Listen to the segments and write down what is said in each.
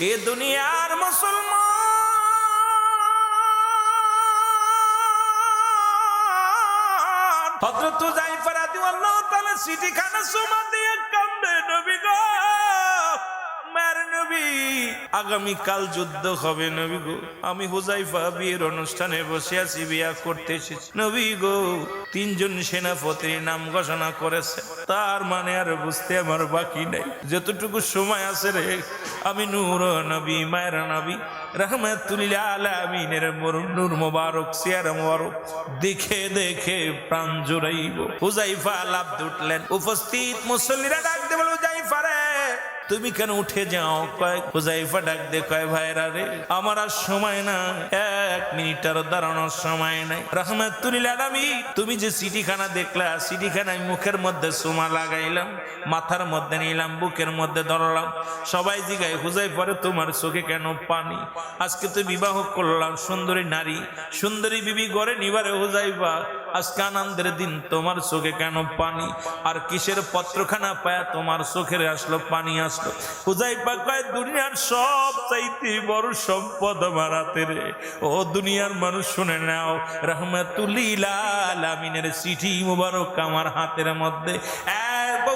এ দুনিয়ার মুসলমান হযরত হুযায়ফা রাদিয়াল্লাহু তাআলা চিঠিখানা সুমা দিয়ে কান্দে, নবী গো, মার নবী, আগামী কাল যুদ্ধ হবে নবী গো। আমি হুযায়ফা বিয়ের অনুষ্ঠানে বসে আছি, বিয়া করতে এসেছি নবী গো। তিনজন সেনাপতির নাম ঘোষণা করেছে, তার মানে আর বুঝতে আমার বাকি নাই। যতটুকু সময় আছে রে, আমি নূর নবী, মায়ের নবী, রাহমাতুল লিল আলামিনের নূর মোবারক, সিয়ার মোবারক দেখে দেখে প্রাণ জুড়াইব। হুযায়ফা লাফ উঠলেন। উপস্থিত মুসল্লিরা ডাক দিয়ে বলে, হুযায়ফা রে, তুমি কেন উঠে যাও? কয় হুযায়ফা ডাক দে কয়, ভাইরা রে, আমার আর সময় না, 1 মিনিট আর দাঁড়ানোর সময় নাই। রাহমাতুল লিল আলামিন, তুমি যে চিঠিখানা দেখলা, চিঠিখানায় মুখের মধ্যে চুমা লাগাইলাম, মাথার মধ্যে নিলাম, বুকের মধ্যে ধরলাম। সবাই জিগায়, হুযায়ফা রে, তোমার চোখে কেন পানি? আজকে তো বিবাহ করলাম, সুন্দরী নারী, সুন্দরী বিবি ঘরে নিবারে হুযায়ফা, আজকে আনন্দের দিন, তোমার চোখে কেন পানি? আর কিসের পত্রখানা পায়া তোমার চোখের আসলো পানি আসলো? হুযায়ফা কয়, দুনিয়ার সব চাইতে বড় সম্পদ আমার হাতে রে। ও দুনিয়ার মানুষ শুনে নাও, রাহমাতুল লিল আলামিনের চিঠি মুবারক আমার হাতের মধ্যে।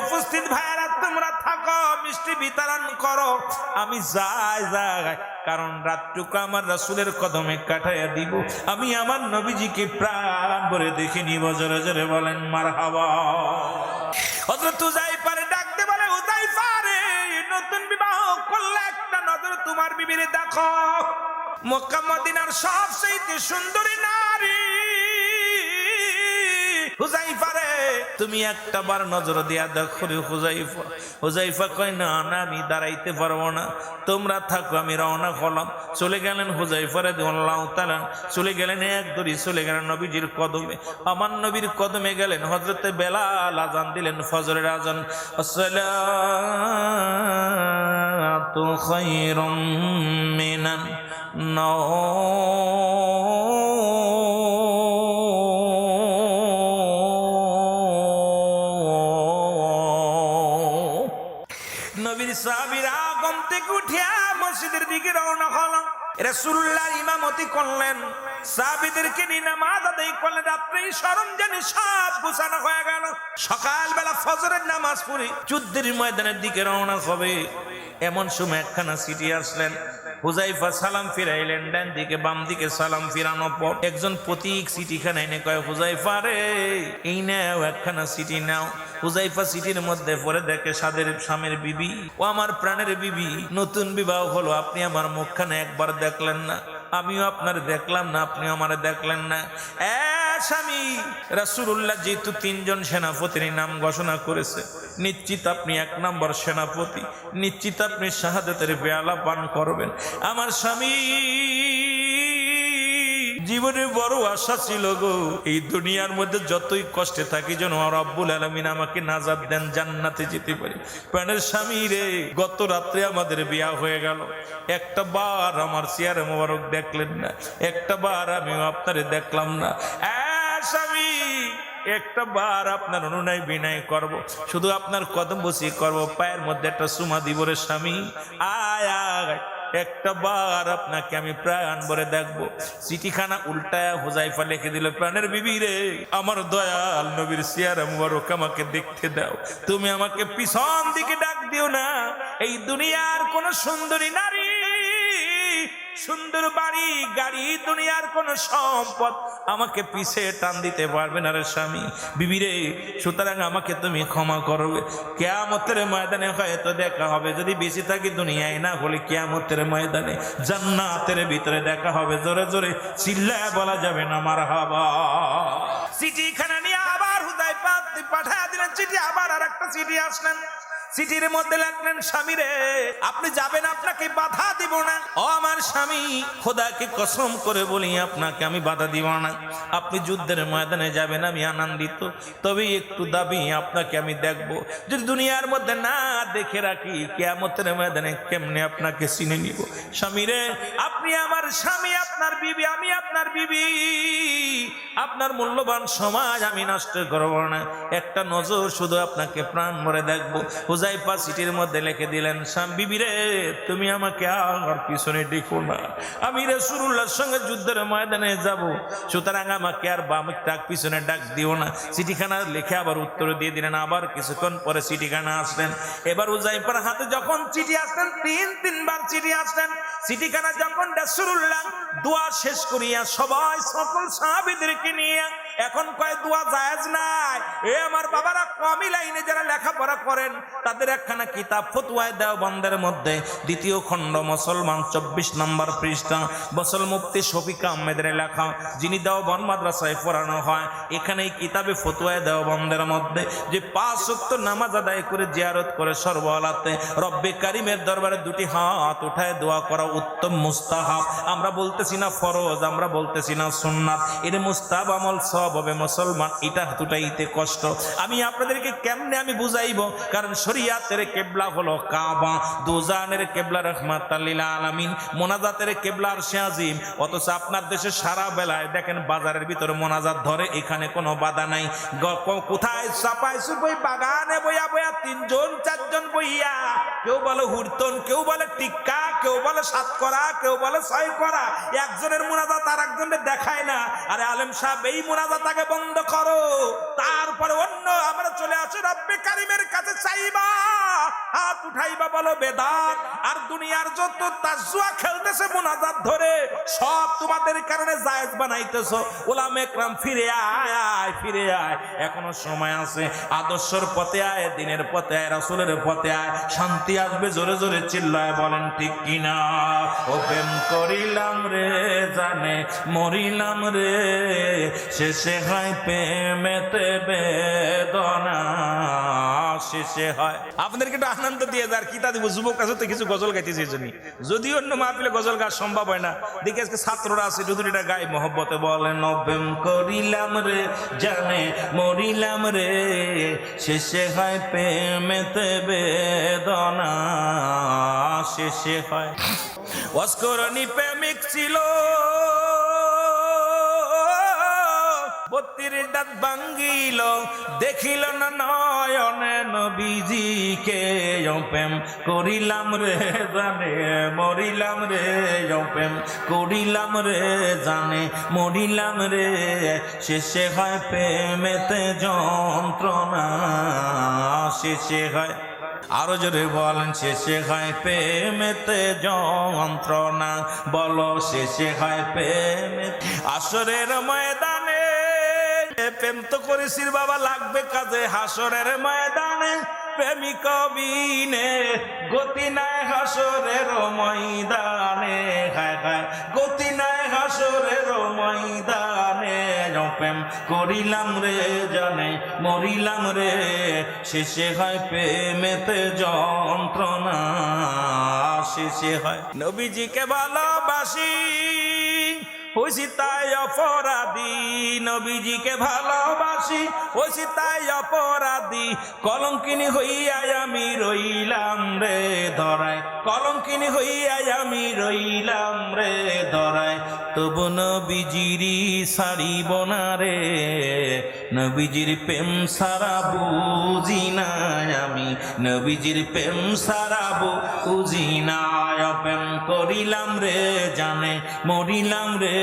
উপস্থিত ভাইরা, তোমরা থাকো, মিষ্টি বিতরণ করো, আমি যাই, কারণ রাতটুকু আমার রাসূলের কদমে কাটাইয়া দিব। আমি আমার নবীজিকে প্রাণ ভরে দেখে নিব। জোরে জোরে বলেন মারহাবা। হযরত হুযায়ফা ডাক দিয়ে বলে, হুযায়ফা রে, নতুন বিবাহ করলে একটা নজর তোমার বিবিরে দেখো। মক্কা মদিনার সবচেয়ে সুন্দরী নারী হুযায়ফা রে, তুমি একটা বার নজর দিয়া দেখো রে হুযায়ফা। হুযায়ফা কয়, না না, আমি দাঁড়াইতে পারবো না, তোমরা থাকো, আমি রওনা হলাম। চলে গেলেন হুযায়ফা রাদিয়াল্লাহু তাআলা, চলে গেলেন এক দড়ি, চলে গেলেন নবীজির কদমে। আমার নবীর কদমে গেলেন। হযরতে বেলাল আযান দিলেন, ফজরের আযান। আসসালাতু খায়রুম মিনান নবীর সাহাবীরা ঘুম থেকে উঠিয়া মসজিদের দিকে রওনা হলো। রাসূলুল্লাহ ইমামতি করলেন, সাহাবীদেরকে নিয়ে নামাজ আদায় করলেন। রাত্রে সরঞ্জানি সব গোছানো হয়ে গেল। সকালবেলা ফজরের নামাজ পড়ে যুদ্ধের ময়দানের দিকে রওনা হবে। এমন সময় একখানা চিঠি আসলেন। হুযায়ফা সালাম ফিরাইলেন, ডান দিকে বাম দিকে সালাম ফিরানোর পর একজন পথিক চিঠিখানা এনে কয়, হুযায়ফা রে, এই নাও একখানা চিঠি নাও। হুযায়ফা চিঠির মধ্যে পড়ে দেখে, সাদের স্বামীর বিবি, ও আমার প্রাণের বিবি, নতুন বিবাহ হলো, আপনি আমার মুখখানে একবার দেখলেন না, আমিও আপনার দেখলাম না, আপনি আমারে দেখলেন না। স্বামী, রাসূলুল্লাহ যেহেতু 3 জন সেনাপতির নাম ঘোষণা করেছে, নিশ্চিত আপনি 1 নম্বর সেনাপতি, নিশ্চিত আপনি শাহাদাতের পেয়ালা পান করবেন। আমার স্বামী জীবনে বড় আশা ছিল গো, এই দুনিয়ার মধ্যে যতই কষ্টে থাকি যেন রব্বুল আলামিন আমাকে নাজাত দেন, জান্নাতে যেতে পারি। প্রাণের স্বামী রে, গত রাত্রে আমাদের বিয়া হয়ে গেল, একটা বার আমার চেহারা মোবারক দেখলেন না, একটা বার আমিও আপনারে দেখলাম না। স্বামী, একটা বার আপনার অনুনয় বিনয় করব, শুধু আপনার কদম বসি করব, পায়ের মধ্যে একটা চুমা দিব রে স্বামী, আয় আয়, একটা বার আপনাকে আমি প্রাণ ভরে দেখবো। চিঠিখানা উল্টায়া হুযায়ফা লিখে দিল, প্রাণের বিবি রে, আমার দয়াল নবীর চেহারা মুবারক আমাকে দেখতে দাও, তুমি আমাকে পিছন দিকে ডাক দিও না। এই দুনিয়ার কোন সুন্দরী নারী, সুন্দর বাড়ি গাড়ি, দুনিয়ার কোন সম্পদ আমাকে পিছে টান দিতে পারবে না রে স্বামী, বিবি রে। সুতরাং আমাকে তুমি ক্ষমা করবে। কিয়ামতের ময়দানে হয়তো দেখা হবে, যদি বেঁচে থাকি দুনিয়ায়, না হলে কিয়ামতের ময়দানে জান্নাতের ভিতরে দেখা হবে। জোরে জোরে চিল্লায় বলা যাবে না মারহাবা। চিঠিখানা নিয়ে আবার হুযায়ফা পাঠায় দিলেন চিঠি, আবার আর একটা চিঠি আসলেন। চিঠির মধ্যে লিখলেন, স্বামী রে, আপনি যাবেন, আপনাকে বাধা দিব না। ও আমার স্বামী, খোদাকে কসম করে বলি, আপনাকে আমি বাধা দিব না। আপনি যুদ্ধের ময়দানে যাবেন, আমি আনন্দিত, তবে একটু দাবি, আপনাকে আমি দেখব। যদি দুনিয়ার মধ্যে না দেখে রাখি, কিয়ামতের ময়দানে কেমনে আপনাকে চিনে নিব। স্বামী রে, আপনি আমার স্বামী, আপনার বিবি, আমি আপনার বিবি, আপনার মূল্যবান সময় আমি নষ্ট করব না। একটা নজর শুধু আপনাকে প্রাণ ভরে দেখবো। হুজাইফা চিঠির মধ্যে লিখে দিলেন, বিবি রে তুমি আমাকে আর পিছনে ডেকো না, আমি রাসূলুল্লাহর সঙ্গে যুদ্ধের ময়দানে যাব, সুতরাং আমাকে আর বামে ডাক পিছনে ডাক দিও না। চিঠিখানা লিখে আবার উত্তর দিয়ে দিলেন। আবার কিছুক্ষণ পরে চিঠিখানা আসলেন। এবার হুজাইফার হাতে যখন চিঠি আসলেন, তিনবার চিঠি আসলেন। চিঠিখানা যখন রাসূলুল্লাহ দোয়া শেষ করিয়া সবাই সকল সাহাবীদেরকে নিয়ে এখন কয় দোয়া জায়েজ নাই। এ আমার বাবারা, কমি লাইনে যারা লেখাপড়া করেন তাদের একখানা কিতাব ফতোয়ায়ে দেওবন্দের মধ্যে দ্বিতীয় খণ্ড মুসলমান 24 নম্বর পৃষ্ঠা বসল মুফতি শফিক আহমেদের লেখা, যিনি দেওবন্দ মাদ্রাসায় পড়ানো হয়, এখানে এই কিতাবে ফতোয়ায়ে দেওবন্দের মধ্যে যে 5 ওয়াক্ত নামাজ আদায় করে জিয়ারত করে সর্বহালাতে রব্বে কারিমের দরবারে দুটি হাত উঠায় দোয়া করা উত্তম মুস্তাহাব। আমরা বলতেছি না ফরজ, আমরা বলতেছি না সুন্নাত, এর মুস্তাহাব আমল সব হবে মুসলমান। এটা দুটাইতে কষ্ট। আমি আপনাদেরকে কেমনে আমি বুঝাইবো, কারণ শরীয়তের কিবলা হলো কাবা, দুজানের কিবলা রাহমাতাল লিল আলামিন, মোনাজাতের কিবলা আরশে আজিম। অথচ আপনার দেশে সারা বেলায় দেখেন বাজারের ভিতরে মোনাজাত ধরে, এখানে কোনো বাধা নাই। কোথায় চাপাই সুপাই বাগানে বইয়া বইয়া 3 জন 4 জন বইয়া, কেউ বলে হুরতন, কেউ বলে টিক্কা, কেউ বলে 7 করা, কেউ বলে 6 করা। একজনের মোনাজাত আর একজনের দেখায় না। আরে আলেম সাহেব, এই মোনাজাত আগে বন্ধ করো, তারপরে অন্য আমরা চলে আসো রব্বে কারিমের কাছে চাইবা, হাত উঠাইবা, বলো বেদাত। আর দুনিয়ার যত তাজুয়া খেলতেছে মোনাজাত ধরে, সব তোমাদের কারণে জায়েজ বানাইতেছো। উলামা ইকরাম ফিরে আয়, ফিরে আয়, এখনো সময় আছে। আদর্শের পথে আয়, দিনের পথে আয়, রাসূলের পথে আয়, শান্তি আসবে। জোরে জোরে চিল্লায় বলেন ঠিক কিনা? ও প্রেম করিলাম রে জানে মরিলাম রে, শেষে হয় প্রেমেতে বেদনা শেষে হয়। আপনাদেরকে একটু আনন্দ দিয়ে যার কি তা দিব, যুবক কাছে তো কিছু গজল গাইতেছে, যদিও অন্য মাহফিলে গজল গাওয়া সম্ভব হয় না। দেখি আজকে ছাত্ররা আছে, দুটা গাই মহব্বতে বলেন, প্রেম করিলাম রে জানে মরিলাম রে, শেষে হয় প্রেমেতে বেদনা শেষে হয়। অস্করণী প্রেমিক ছিল, 32 দাঁত ভাঙ্গিল, দেখিল না নয়নে নবীজিকে। প্রেম করিলাম রে জানে মরিলাম রে, প্রেম করিলাম রে জানে মরিলাম রে, শেষে হয় প্রেমেতে যন্ত্রণা শেষে হয়। আরো জোরে বলেন, শেষে হয় প্রেমেতে যন্ত্রণা, বলো শেষে হয় প্রেমেতে। আসরের ময়দানে প্রেম তো করেছিস বাবা, লাগবে কাজে হাসরের ময়দানে। প্রেমিক বিনে গতি নাই হাসরের ময়দানে, হায় হায় গতি নাই হাসরের ময়দানে। প্রেম করিলাম রে জানে মরিলাম রে, শেষে হয় প্রেমেতে যন্ত্রণা শেষে হয়। নবীজিকে ভালোবাসি হইছি তাই অপরাধী, নবীজিকে ভালোবাসি হইছি তাই অপরাধী, কলঙ্কিনী হইয়াই আমি রইলাম রে ধরায়, কলঙ্কিনী হইয়াই আমি রইলাম রে ধরায়। তবু নবীজিরি সারিব না রে, নবীজির প্রেম সারা বুঝি না আমি, নবীজির প্রেম সারা বুঝি না। প্রেম করিলাম রে জানে মরিলাম রে,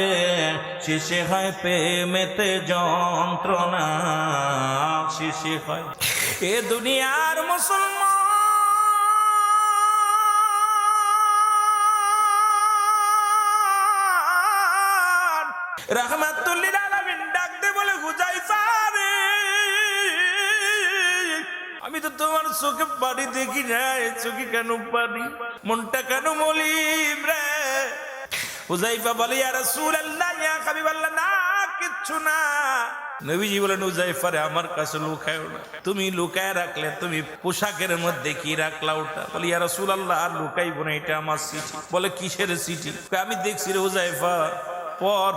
শেষে হয় প্রেমেতে যন্ত্রণা শেষে হয়। এ দুনিয়ার মুসলমান রাহমাতুল লিল আলামিন ডাক দে বলে, হুজাইফা রে আমি তো তোমার চোখে পানি দেখি না, চোখে কেন পানি, মনটা কেন মলিন রে? হুজাইফা বলে, ইয়া রাসূলুল্লাহ ইয়া হাবিবাল্লাহ, না কিচ্ছু না। নবীজি বলেন, হুজাইফা রে আমার কাছে লুকায়ও না, তুমি লুকায় রাখলে তুমি পোশাকের মধ্যে কি রাখলা ওটা? বলে, ইয়া রাসূলুল্লাহ আর লুকাইবো না, এটা আমার চিঠি। বলে, কিসের চিঠি? আমি দেখছি রে হুজাইফা,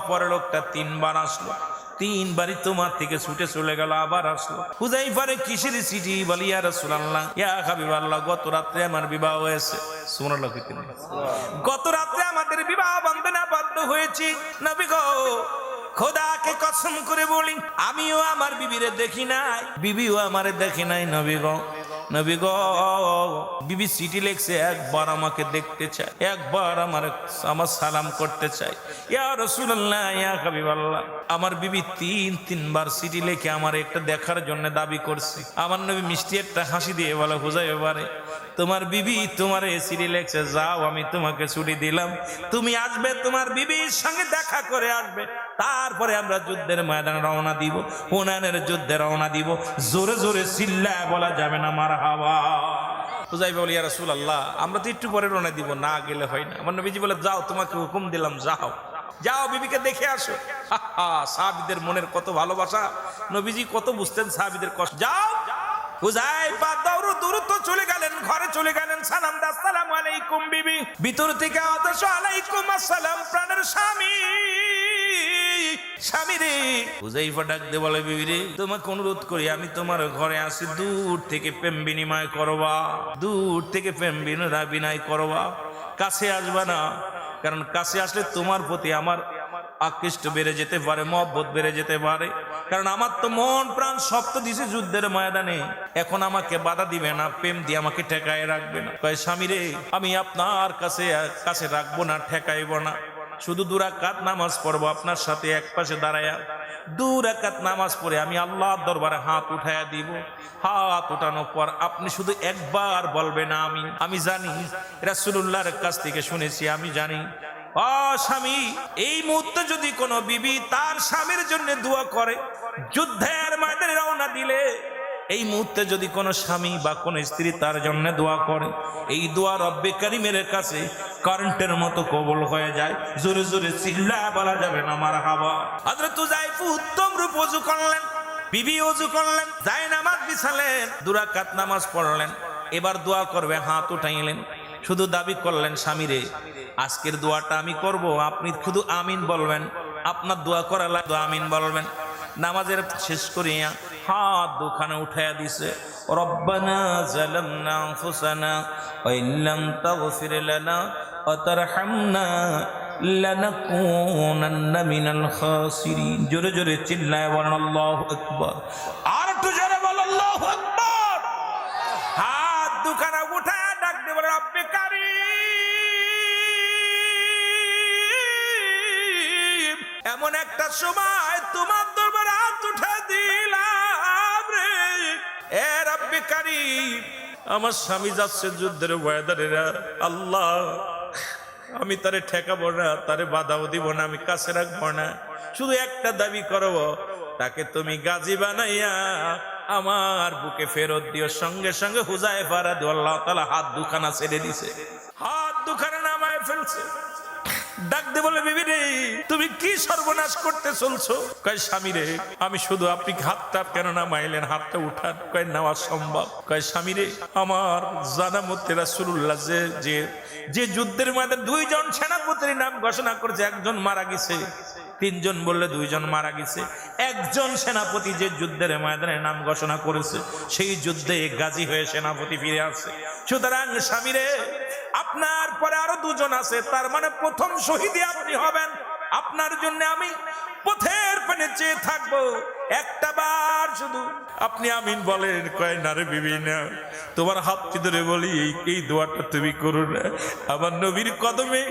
পরে লোকটা 3 বার আসলো, 3 বারই তোমার থেকে ছুটে চলে গেল, আবার আসলো। হুজাইফারে কিসের চিঠি? বলি, ইয়া রাসূলুল্লাহ ইয়া হাবিবাল্লাহ, গত রাত্রে আমার বিবাহ হয়েছে। সুবহানাল্লাহ, গত রাত্রে আমাদের বিবাহ বন্ধনে আবদ্ধ হয়েছি। নবী গো, খোদাকে কসম করে বলি, আমিও আমার বিবিরে দেখি নাই, বিবিও আমারে দেখি নাই। নবী গো, নবী গো, বিবি চিঠি লিখছে, একবার আমাকে দেখতে চায়, একবার আমার সালাম করতে চায়। ইয়া রাসূলুল্লাহ, ইয়া হাবিবাল্লাহ, আমার বিবি তিনবার চিঠি লিখে আমার একটা দেখার জন্য দাবি করছে। আমার নবী মিষ্টি একটা হাসি দিয়ে বলে, হুযায়ফারে, তোমার বিবি তোমার চিঠি লিখছে, যাও আমি তোমাকে ছুটি দিলাম, তুমি আসবে, তোমার বিবির সঙ্গে দেখা করে আসবে, তারপরে আমরা যুদ্ধের ময়দানে রওনা দিব, হুনাইনের যুদ্ধে রওনা দিব। জোরে জোরে চিল্লায় বলা যাবে না মারহাবা। হুযায়ফা বলে, ইয়া রাসূলুল্লাহ, আমরা তো একটু পরে রওনা দিব, না গেলে হয় না। আমার নবীজি বলে, যাও, তোমাকে হুকুম দিলাম, যাও, যাও বিবিকে দেখে আসো। সাহাবীদের মনের কত ভালোবাসা, নবীজি কত বুঝতেন সাহাবীদের কষ্ট। যাও। হুযায়ফা দ্রুত চলে গেলেন, ঘরে চলে গেলেন, সালাম দা, আসসালামু আলাইকুম বিবি। ভিতর থেকে আদেশ, আলাইকুম আসসালাম, প্রাণের স্বামী। স্বামী রে। হুযায়ফা ডাক দিয়ে বলে, বিবি রে, তোমাকে অনুরোধ করি, আমি তোমার ঘরে আসি, দূর থেকে প্রেম বিনিময় করবা, দূর থেকে প্রেম বিনয় করবা, কাছে আসবা না, কারণ কাছে আসলে তোমার প্রতি আমার আকৃষ্ট বেড়ে যেতে পারে, মহব্বত বেড়ে যেতে পারে, কারণ আমার তো মন প্রাণ সব তো দিছে যুদ্ধের ময়দানে, এখন আমাকে বাধা দিবে না, প্রেম দিয়ে আমাকে ঠেকায় রাখবে না। কয়, স্বামী রে, আমি আপনার কাছে রাখবো না, ঠেকাইবো না, শুধু 2 রাকাত নামাজ পড়বো আপনার সাথে এক পাশে দাঁড়ায়া। 2 রাকাত নামাজ পড়ে আমি আল্লাহর দরবারে হাত উঠায়া দিব। হাত উঠানোর পর আপনি শুধু একবার বলবেন আমিন। আমি জানি, রাসূলুল্লাহর কাছ থেকে শুনেছি, আমি জানি। স্বামী, এই মুহূর্তে যদি কোনো বিবি তার স্বামীর জন্য দোয়া করে, যুদ্ধের ময়দানে রওনা দিলে, এই মুহূর্তে যদি কোনো স্বামী বা কোনো স্ত্রী তার জন্য দোয়া করে, এই দোয়া রব্বে কারীমের কাছে কারেন্টের মতো কবুল হয়ে যায়। জোরে জোরে চিল্লায় বলা যাবে না মারহাবা। হযরত হুযায়ফা উত্তম রূপ ওযু করলেন, বিবি ওযু করলেন, জায়নামাজ বিছালেন, 2 রাকাত নামাজ পড়লেন, এবার দোয়া করবে, হাত উঠাইলেন, শুধু দাবি করলেন, স্বামী রে, আজকের দোয়াটা আমি করব, আপনি শুধু আমিন বলবেন, আপনার দোয়া করা লাগবে, আমিন বলবেন। নামাজের শেষ করিয়া হাত দুখানে উঠাইয়া দিছে, রব্বানা যালামনা আনফুসানা ওয়া ইল্লাম তাগফির লানা ওয়া তারহামনা লানাকুনান্না মিনাল খাসিরিন। জোরে জোরে চিল্লায় বলেন আল্লাহু আকবার। আর একটু জোরে বলেন আল্লাহু আকবার। হাত দুখানা উঠায়া ডাক দিয়ে বলেন, রব্বে কারীম, এমন একটা সময় তোমার দরবারে হাত উঠা দিলাম রে, এ রব্বে কারীম, আমার স্বামী যাচ্ছে যুদ্ধের ময়দানে, আল্লাহ, আমি তারে ঠেকাবো না, তারে বাধাও দিব না, আমি কাছে রাখবো না, শুধু একটা দাবি করব, তাকে তুমি গাজী বানাইয়া আমার বুকে ফেরত দিও। সঙ্গে সঙ্গে হুযায়ফা রাদিয়াল্লাহু তাআলা হাত দুখানা ছেড়ে দিছে, হাত দুখানা নামায় ফেলছে। ডাক দে বলে, বিবি রে, তুমি কি সর্বনাশ করতে চলছো? কয়, স্বামী রে, আমি শুধু, আপনি হাতটা কেন নামাইলেন, হাতটা উঠান। কয়, নেওয়া সম্ভব। কয়, স্বামী রে, আমার জানা মতে রাসূলুল্লাহ যে যুদ্ধের মধ্যে 2 জন সেনাপতির নাম ঘোষণা করেছে, একজন মারা গেছে, 3 জন বললে 2 জন মারা গেছে, একজন সেনাপতি যে যুদ্ধের ময়দানে নাম ঘোষণা করেছে, সেই যুদ্ধে গাজী হয়ে সেনাপতি ফিরে আসে। সুতরাং স্বামী রে, আপনার পরে আরো 2 জন আছে, তার মানে প্রথম শহীদ আপনি হবেন। আপনার জন্য আমি পথের পানে চেয়ে থাকবো, একটা বার শুধু আপনি আমিন বলেন। কয়, না রে বিবি, না, তোমার হাত ধরে বলি, এই দোয়াটা তুমি করো না। আমার নবীর কদমে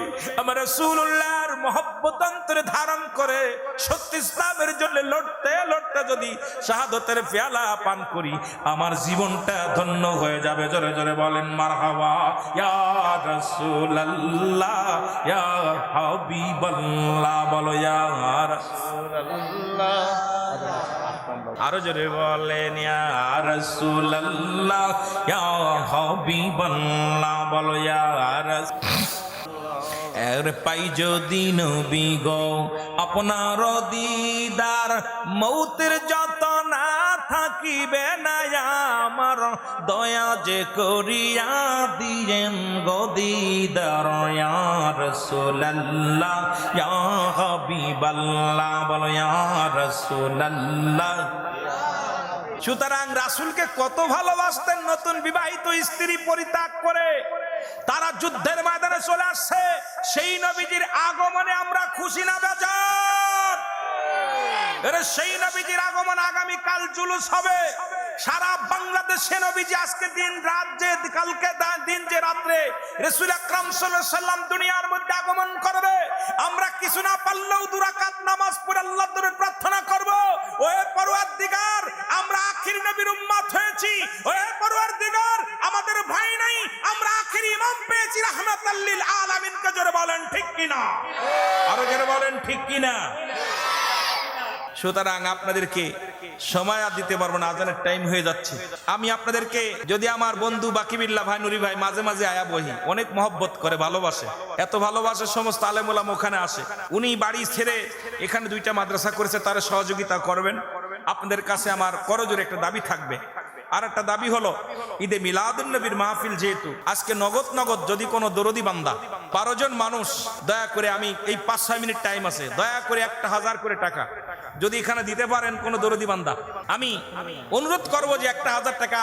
আমার রাসূলুল্লাহর মহব্বত অন্তরে ধারণ করে সত্য ইসলামের জন্য লড়তে লড়তে যদি শাহাদাতের পেয়ালা পান করি, আমার জীবনটা ধন্য হয়ে যাবে। জোরে জোরে বলেন মারহাবা। ইয়া রাসূলুল্লাহ, ইয়া হাবিবাল্লাহ, বলো ইয়া রাসূলুল্লাহ। আরো জোরে বলেন, ইয়া রাসূলুল্লাহ, ইয়া হাবিবাল্লাহ, বলো ইয়া রাসূলুল্লাহ। এর পাই যদি নবী গো আপনার দিদার, মৌতের যত না থাকিবে না আমার, দয়া যে করিয়া দিয়েন গো দিদার, ইয়া রাসূলুল্লাহ, ইয়া হাবিবাল্লাহ, বলো ইয়া রাসূলুল্লাহ। সুতরাং রাসূলকে কত ভালোবাসতেন। নতুন বিবাহিত স্ত্রী পরিত্যাগ করে তারা যুদ্ধের ময়দানে চলে আসছে, সেই নবীজির আগমনে আমরা খুশি না বেজার? সেই নবীজির আগমন, আগামীকাল জুলুস হবে, সারা বাংলাদেশে নবীজি আজকে দিন রাত যে কালকে দিন যে রাত্রে রাসূল আকরাম সাল্লাল্লাহু আলাইহি সাল্লাম দুনিয়ার মধ্যে আগমন করবে, আমরা কিছু না পারলেও 2 রাকাত নামাজ পড়ে আল্লাহর দরবারে প্রার্থনা করব, ওহে পরওয়ারদিগার আমরা আখির নবীর উম্মত হয়েছি, ওহে পরওয়ারদিগার আমাদের ভাই নাই, আমরা আখির ইমাম পেয়েছি রাহমাতাল লিল আলামিন। কে জোরে বলেন ঠিক কিনা? আরো জোরে বলেন ঠিক কিনা? সুতরাং আপনাদেরকে সময় আর দিতে পারবো না, আজানের টাইম হয়ে যাচ্ছে। আমি আপনাদেরকে যদি আমার বন্ধু বাকিবিল্লাহ ভাই নুরি ভাই মাঝে মাঝে আয়া বহি, অনেক মহব্বত করে, ভালোবাসে, এত ভালোবাসে সমস্ত আলেম ওলামা ওখানে আসে। উনি বাড়ি ছেড়ে এখানে 2টা মাদ্রাসা করেছে, তার সহযোগিতা করবেন। আপনাদের কাছে আমার করজোরে একটা দাবি থাকবে। আর একটা দাবি হলো ঈদে মিলাদুন নবীর মাহফিল যেহেতু আজকে নগদ যদি কোনো দরদি বান্দা 12 জন মানুষ দয়া করে, আমি এই 5-6 মিনিট টাইম আছে, দয়া করে 1000 করে টাকা যদি এখানে দিতে পারেন কোন দরদি বান্দা, আমি অনুরোধ করবো যে 1000 টাকা।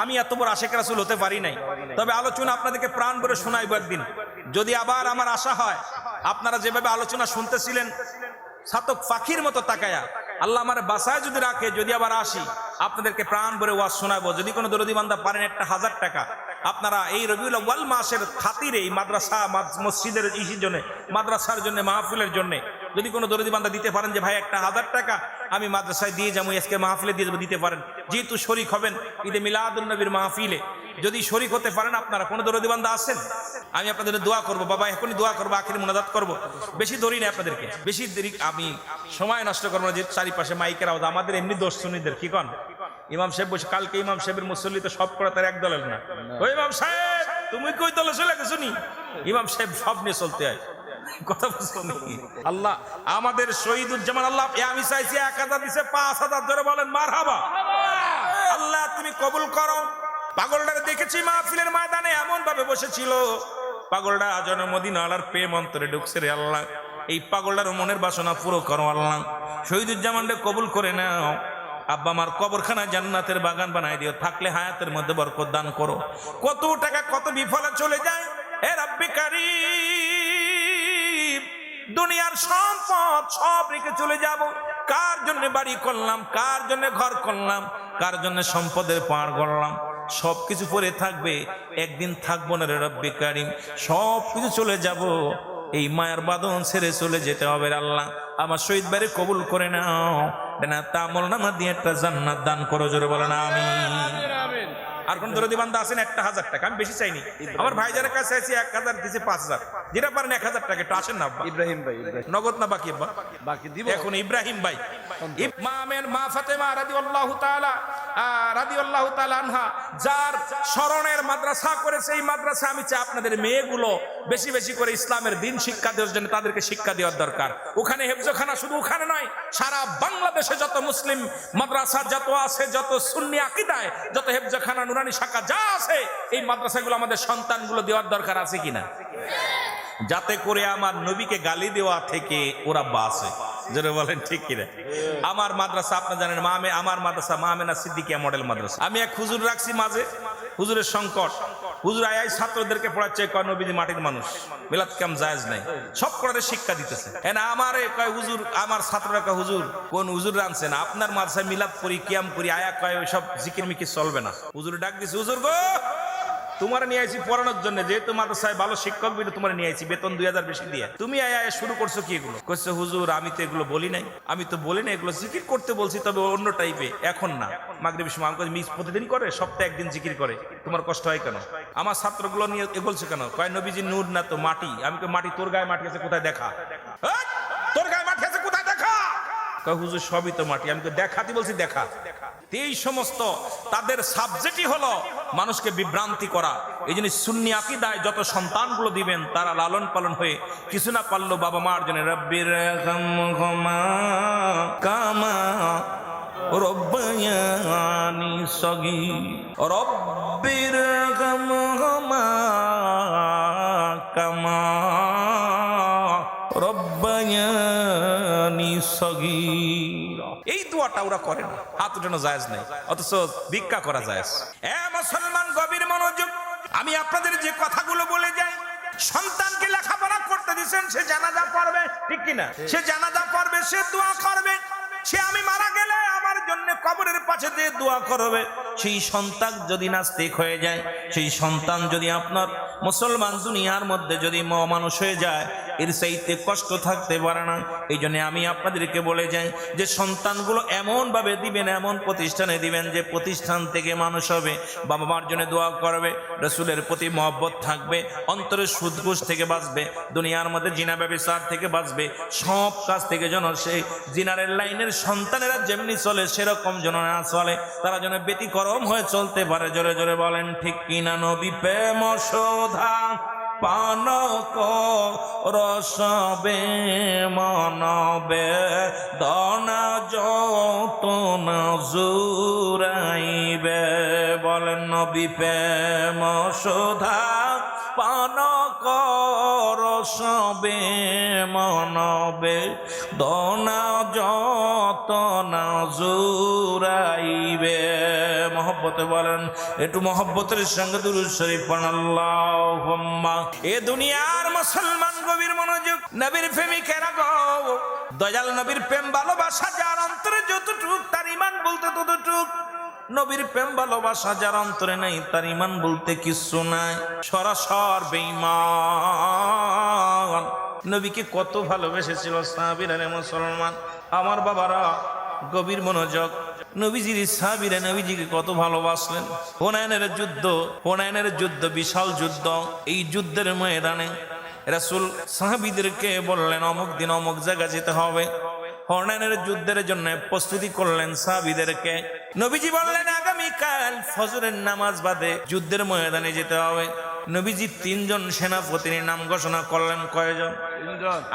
আমি এত বড় আশেক রাসূল হতে পারি নাই, তবে আলোচনা আপনাদেরকে প্রাণ ভরে শোনাইব একদিন। যদি আবার আমার আশা হয় আপনারা যেভাবে আলোচনা শুনতেছিলেন ছাতক পাখির মতো তাকায়া, আল্লাহ আমার বাসায় যদি রাখে, যদি আবার আসি আপনাদেরকে প্রাণ ভরে ওয়াজ শোনাবো। যদি কোনো দরদি বান্দা পারেন 1000 টাকা আপনারা এই রবিউল আউয়াল মাসের খাতিরে এই মাদ্রাসা মসজিদের ইসির জন্য, মাদ্রাসার জন্য, মাহফিলের জন্য যদি কোনো দরদি বান্দা দিতে পারেন যে ভাই 1000 টাকা আমি মাদ্রাসায় দিয়ে যাবো, আজকে মাহফিলে দিয়ে যাবো, দিতে পারেন। যেহেতু শরীক হবেন ঈদে মিলাদুন নবীর মাহফিলে, যদি শরীক হতে পারেন আপনারা, কোনো দরদি বান্দা আছেন, আমি আপনাদের দোয়া করব। বাবা এখনই দোয়া করবো, আখির মুনাজাত করবো, বেশি ধরি না আপনাদেরকে, বেশি দেরি আমি সময় নষ্ট করবো না। যে চারিপাশে মাইকের আওয়াজ, আমাদের এমনি দোষ সুন্নিদের কি কন, ইমাম সাহেব বসে, কালকে ইমাম সাহেবের মুসল্লি তো সব করে তার এক দলের না। ওই ইমাম সাহেব তুমি কই দলে চলে গেছো নি? ইমাম সাহেব সব নিয়ে চলতে হয়, কথা বুঝছো? আল্লাহ আমাদের শহীদুজ্জামান, আল্লাহ আমি চাইছি 1000 দিছে, 5000 ধরে বলেন মারহাবা। আল্লাহ তুমি কবুল করো। পাগলটারে দেখেছি মাহফিলের ময়দানে এমন ভাবে বসেছিল, পাগলটা যেন মদিনার প্রেম অন্তরে ঢুকছে রে আল্লাহ। এই পাগলটার মনের বাসনা পুরো করো আল্লাহ। শহীদুজ্জামানকে কবুল করে নাও। আব্বা আমার কবরখানা জান্নাতের বাগান বানাই দিও, থাকলে হায়াতের মধ্যে বরকত দান করো। কত টাকা কত বিফলে চলে যায়, হে রাব্বি কারীম, দুনিয়ার সম্পদ সব রেখে চলে যাব, কার জন্য বাড়ি করলাম, কার জন্য ঘর করলাম, কার জন্য সম্পদের পাড় গড়লাম, সবকিছু পরে থাকবে, একদিন থাকবো না রে রাব্বি কারীম, সব কিছু চলে যাব, এই মায়ের বাঁধন ছেড়ে চলে যেতে হবে। আল্লাহ আমার শহীদ বাড়ি কবুল করে নাও, না তা আমলনামা দিয়ে একটা জান্নাত দান করো, জোরে বলেন আমিন। আর কোন দরদি বান্দা আছেন 1000 টাকা, আমি বেশি চাইনি, আমার ভাইজানের কাছে চাইছি 1000 দিয়েছে 5000, যেটা পারেন 1000 টাকা একটু আসেন না। ইব্রাহিম ভাই নগদ না বাকি? বাকি দিব এখন। ইব্রাহিম ভাই, মা ফাতেমা রাদিয়াল্লাহু তাআলা আনহা যার স্মরণের মাদ্রাসা করেছে, এই মাদ্রাসা আমি চাই আপনাদের মেয়েগুলো বেশি বেশি করে ইসলামের দিন শিক্ষা দেওয়ার জন্য তাদেরকে শিক্ষা দেওয়ার দরকার। ওখানে হেফজখানা শুধু ওখানে নয়, সারা বাংলাদেশে যত মুসলিম মাদ্রাসা যত আছে, যত সুন্নি আকীদায় যত হেফজখানা নুরানি শাখা যা আছে, এই মাদ্রাসাগুলো আমাদের সন্তানগুলো দেওয়ার দরকার আছে কিনা, যাতে করে আমার নবীকে গালি দেওয়া থেকে ওরা বাঁচে, যেটা বলেন ঠিক কিনা। আমার মাদ্রাসা আপনারা জানেন, আমার মাদ্রাসা মাহমেনা সিদ্দিকিয়া মডেল মাদ্রাসা। আমি এক হুজুর রাখছি মাঝে, হুজুরের সংকট, হুজুর আয়াই ছাত্রদেরকে পড়াচ্ছে, কয় নবীজি মাটির মানুষ, মিলাদ কাম জায়েজ নাই, সব করে শিক্ষা দিতেছে। আমারে কয় হুজুর, আমার ছাত্ররা কয় হুজুর কোন হুজুর রানছেন, আপনার মাদ্রাসায় মিলাদ করি, কিয়াম করি, আয়া কয় ওই সব জিকির মিকির চলবে না। হুজুর ডাক দিছে, হুজুর গো তোমার নিয়ে আইছি পড়ানোর জন্য, যেহেতু মাদ্রাসায় ভালো শিক্ষক বিলে তোমার নিয়ে আইছি বেতন 2000 বেশি দিয়ে, তুমি আয়া শুরু করছো কি এগুলো? কইছে হুজুর আমি তো এগুলো বলি নাই, আমি তো বলি না, এগুলো জিকির করতে বলছি, তবে অন্য টাইপে, এখন না। মাগরিবের সময় আমি মিস প্রতিদিন করে, সপ্তাহে একদিন জিকির করে, তোমার কষ্ট হয় কেন? আমার ছাত্রগুলো নিয়ে বলছে কেন? কয় নবীজি নূর না তো মাটি। আমি কই মাটি, তোর গায়ে মাটি আছে কোথায় দেখা? তোর গায়ে মাটি আছে কোথায় দেখা? কয় হুজুর সবই তো মাটি। আমি তো দেখাতে বলছি, দেখা। এই সমস্ত তাদের সাবজেক্টই হলো মানুষকে বিভ্রান্তি করা। এই জন্য সুন্নি আকীদায় যত সন্তানগুলো দিবেন তারা লালন পালন হয়ে কিছু না পারলো বাবা মার জন্য রব্বির রহমহুমা কামা রব্বায়ানি সগীর, রব্বির রহমহুমা কামা রব্বায়ানি সগীর। এই দোয়াটা ওরা করে না, হাত উঠানো জায়েজ নাই, অথচ ভিক্ষা করা জায়েজ। মুসলমান গভীর মনোযোগ, আমি আপনাদের যে কথাগুলো বলে যাই, সন্তানকে লেখাপড়া করতে দিচ্ছেন, সে জানাজা পড়বে, ঠিক কিনা? সে জানাজা পড়বে, সে দোয়া করবে, সে আমি মারা গেলে আমার জন্য কবর কবরের পাশে দিয়ে দোয়া করবে, সেই সন্তান যদি নাস্তিক হয়ে যায়, সেই সন্তান যদি আপনার মুসলমান দুনিয়ার মধ্যে যদি মানুষ হয়ে যায়, এর চাইতে কষ্ট থাকতে পারে না। এই জন্য আমি আপনাদেরকে বলে যাই যে সন্তানগুলো এমন ভাবে দিবেন, এমন প্রতিষ্ঠানে দিবেন যে প্রতিষ্ঠান থেকে মানুষ হবে, বাবা মার জন্য দোয়া করবে, রসুলের প্রতি মহব্বত থাকবে, অন্তরের সুদঘুষ থেকে বাঁচবে, দুনিয়ার মধ্যে জিনা ব্যভিচার থেকে বাঁচবে, সব কাজ থেকে যেন সেই জিনারের লাইনের সন্তানেরা যেমনি চলে সেরকম যেন না চলে, তারা যেন ব্যতিক্রম হয়ে চলতে পারে। জোরে জোরে বলেন ঠিক কিনা? নবী প্রেম শোধা পান রসবে মনবে দনা যত জুরাইবে। বলেন নবী প্রেম শোধা পান রসবে মনবে দনা যত জুরাইবে। মহব্বতে বলেন, একটু মহব্বতের সঙ্গে দুরূদ শরীফ পড়েন আল্লাহুম্মা। এ দুনিয়ার মুসলমান গভীর মনোযোগ, নবীর প্রেমিকেরা গো, দয়াল নবীর প্রেম ভালোবাসা যার অন্তরে যতটুক তার ঈমান বলতে ততটুক। নবীর প্রেম ভালোবাসা যার অন্তরে নাই তার ঈমান বলতে কিছু নাই, সরাসর বেঈমান। নবীকে কত ভালোবেসেছিল সাহাবীরা রে মুসলমান, আমার বাবারা গভীর মনোযোগ। নবীজির সাহাবীরা নবীজিকে কত ভালোবাসলেন। হুনাইনের যুদ্ধ বিশাল যুদ্ধ। এই যুদ্ধের ময়দানে রাসূল সাহাবীদেরকে বললেন অমুক দিন অমুক জায়গা যেতে হবে। হুনাইনের যুদ্ধের জন্য প্রস্তুতি করলেন সাহাবীদেরকে। নবীজি বললেন আগামীকাল ফজরের নামাজ বাদে যুদ্ধের ময়দানে যেতে হবে। নবীজি 3 জন সেনাপতির নাম ঘোষণা করলেন। কয়জন?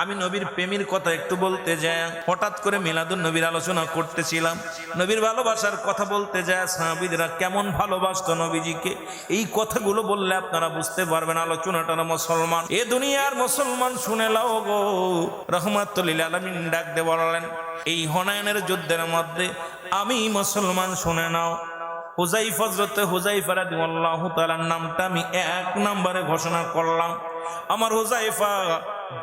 আমি নবীর প্রেমের কথা একটু বলতে যাই, হঠাৎ করে মিলাদুন নবীর আলোচনা করতেছিলাম, নবীর ভালোবাসার কথা বলতে যায়, সাহাবীরা কেমন ভালোবাসতো নবীজিকে, এই কথাগুলো বললে আপনারা বুঝতে পারবেন আলোচনাটা। মুসলমান, এ দুনিয়ার মুসলমান শুনে লাও গো। রহমাতুল লিল আলামিন ডাক দিয়ে বললেন, এই হুনাইনের যুদ্ধের মধ্যে আমি মুসলমান শুনে নাও, হুযায়ফা হযরতে হুযায়ফা রাদিয়াল্লাহু তাআলার নামটা আমি 1 নম্বরে ঘোষণা করলাম। আমার হুযায়ফা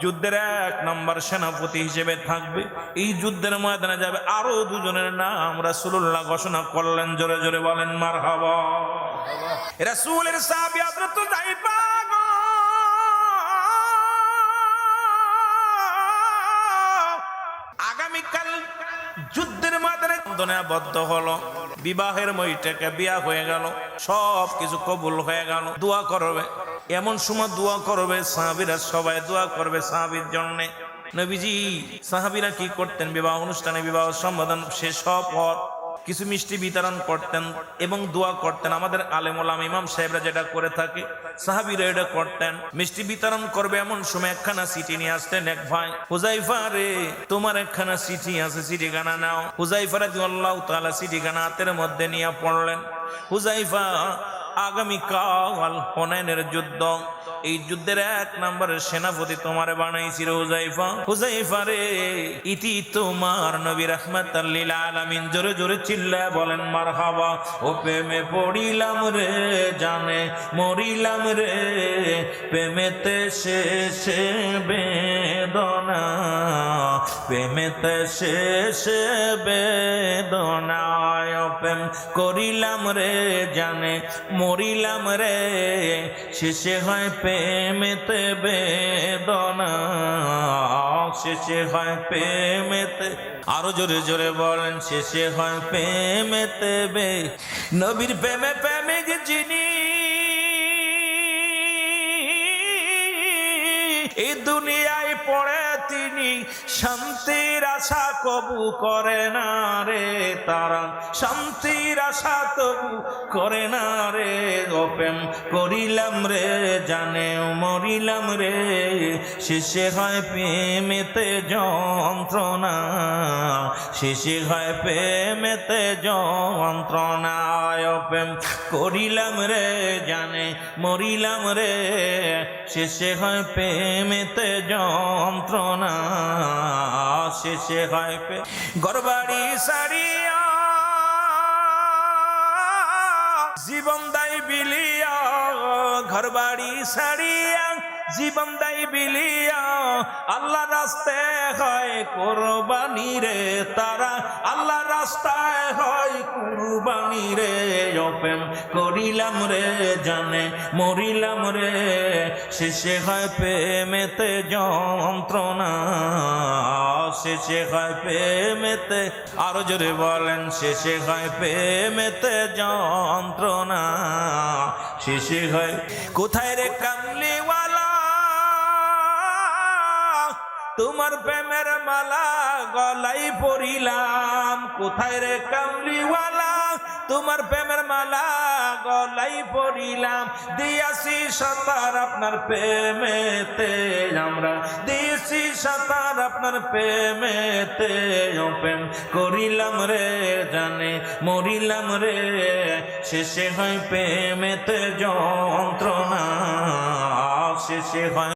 যুদ্ধের 1 নম্বর সেনাপতি হিসেবে থাকবে। এই যুদ্ধের ময়দানে যাবে আরো 2 জনের নাম রাসূলুল্লাহ ঘোষণা করলেন। জোরে জোরে বলেন মারহাবা। রাসূলের সাহাবী হযরত হুযায়ফা আগামীকাল যুদ্ধের ময়দানে বদ্ধ হলো, বিবাহের মইটাকে বিয়া হয়ে গেল, সব কিছু কবুল হয়ে গেল। দোয়া করবে, এমন সময় দোয়া করবে সাহাবীরা সবাই দোয়া করবে সাহাবীর জন্য। নবীজি সাহাবীরা কি করতেন? বিবাহ অনুষ্ঠানে বিবাহ সম্বোধন শেষ হওয়ার পর কিছু মিষ্টি বিতরণ করতেন এবং দোয়া করতেন। আমাদের আলেম ওলামা ইমাম সাহেবরা যেটা করে থাকে, সাহাবীরা এটা করতেন। মিষ্টি বিতরণ করবে এমন সময় একখানা চিঠি নিয়ে আসতেন। এক ভাই, হুযায়ফা রে তোমার একখানা চিঠি আছে, চিঠিখানা নাও। হুযায়ফা রাদিয়াল্লাহু তাআলা চিঠিখানা হাতের মধ্যে নিয়ে পড়লেন। হুযায়ফা আগামীকাল হুনাইনের যুদ্ধ, এই যুদ্ধের 1 নম্বরের সেনাপতি তোমারে বানাইছিল হুযায়ফা। হুযায়ফা রে ইতি তোমার নবী রাহমাতাল লিল আলামিন। জোরে জোরে চিল্লায় বলেন মারহাবা। ও প্রেমে পড়িলাম রে জানে মরিলাম রে, প্রেমেতে শেষে বেদনা, প্রেমেতে শেষে বেদনা। প্রেম করিলাম রে জানে মরিলাম রে, শেষে হয় প্রেমেতে বেদনা, শেষে হয় প্রেমেতে। আরো জোরে জোরে বলেন, শেষে হয় প্রেমেতে বে। নবীর প্রেমে প্রেমিক যিনি, এই দুনিয়ায় পড়ে তিনি শান্তির আশা কবু করে না রে, তারা শান্তির আশা তবু করে না রে। ও প্রেম করিলাম রে জানে মরিলাম রে, শেষে হয় প্রেমেতে যন্ত্রণা, শেষে হয় প্রেমেতে যন্ত্রণা। ও প্রেম করিলাম রে জানে মরিলাম রে, শেষে হয় প্রেমেতে যন্ত্রণা, শেষে হয় ঘরবাড়ি সারিয়া জীবন দাই বিলিয়া, ঘরবাড়ি সারিয়া জীবন দাই বিলিয়া, আল্লাহ রাস্তায় হয় কোরবানি রে তারা আল্লাহ রাস্তায় হয় কুরবানি রে প্রেম করিলাম রে জানে মরিলাম রে শেষে হয় প্রেমেতে যন্ত্রণা শেষে হয় প্রেমেতে আরো জোরে বলেন শেষে হয় প্রেমেতে যন্ত্রণা শেষে হয় কোথায় রে কামলিওয়ালা তোমার প্রেমের মালা গলাই পরিলাম কোথায় রে কামলিওয়ালা তোমার প্রেমের মালা গলাই পরিলাম দিয়াছি সাতার আপনার প্রেমেতে আমরা দিয়েছি সাতার আপনার প্রেমেতে প্রেম করিলাম রে জানে মরিলাম রে শেষে হয় প্রেমেতে যন্ত্রণা শেষে হয়